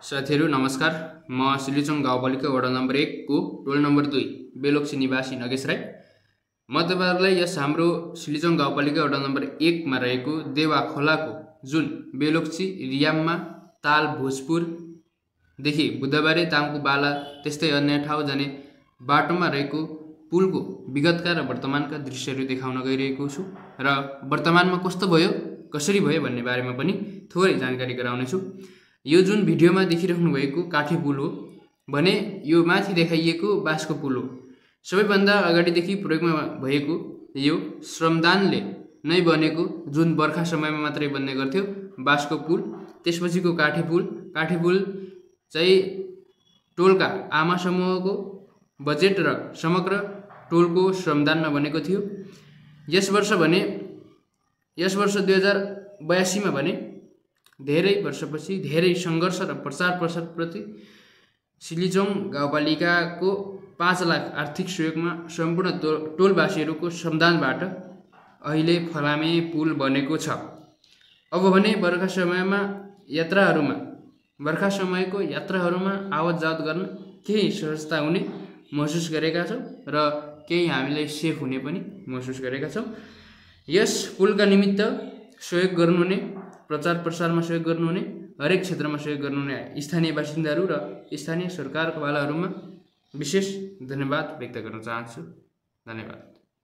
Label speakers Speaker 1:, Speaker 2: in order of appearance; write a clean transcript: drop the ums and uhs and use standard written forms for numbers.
Speaker 1: साथीहरू नमस्कार। म सिलिचोङ गाउँपालिका वडा नम्बर 1 को टोल नम्बर 2 बेलोक्सी निवासी नगेश राई। म तपाईहरुलाई यस हाम्रो सिलिचोङ गाउँपालिका वडा नम्बर 1 मा रहेको देवा खोलाको जुन बेलोक्सी रियाममा ताल भोजपुर देखि बुधबारे तामको बाला त्यस्तै अन्य ठाउँ जाने बाटोमा रहेको पुलको विगतका र वर्तमानका दृश्यहरू देखाउन गइरहेको छु र वर्तमानमा कस्तो भयो कसरी भयो भन्ने बारेमा पनि थोरै जानकारी गराउने छु। यो जुन भिडियोमा देखिरहनु भएको काठे पुल हो भने यो माथि देखाइएको बाँसको पुल हो। सबैभन्दा अगाडिदेखि प्रयोगमा भएको यो श्रमदानले नै बनेको जुन बर्खा समयमा मात्रै बन्ने गर्थ्यो बाँसको पुल। त्यसपछिको काठे पुल चाहिँ टोलका आमा समूहको बजेट र समग्र टोलको श्रमदानमा बनेको थियो। यस वर्ष 2082 मा भने धेरै वर्षपछि धेरै संघर्ष र प्रचार प्रसार प्रति सिलिचोङ गाउँपालिकाको 5 लाख आर्थिक सहयोगमा सम्पूर्ण टोलवासीहरूको श्रमदानबाट अहिले फलामे पुल बनेको छ। अब भने बर्खा समयको यात्राहरूमा आवत जावत गर्न केही सहजता हुने महसुस गरेका छौं र केही हामीले सेफ हुने पनि महसुस गरेका छौं। यस पुलका निमित्त सहयोग गर्नुहुने प्रचार प्रसारमा सहयोग गर्नुहुने हरेक क्षेत्रमा सहयोग गर्नुहुने स्थानीय बासिन्दाहरू र स्थानीय सरकारका वालाहरूमा विशेष धन्यवाद व्यक्त गर्न चाहन्छु। धन्यवाद।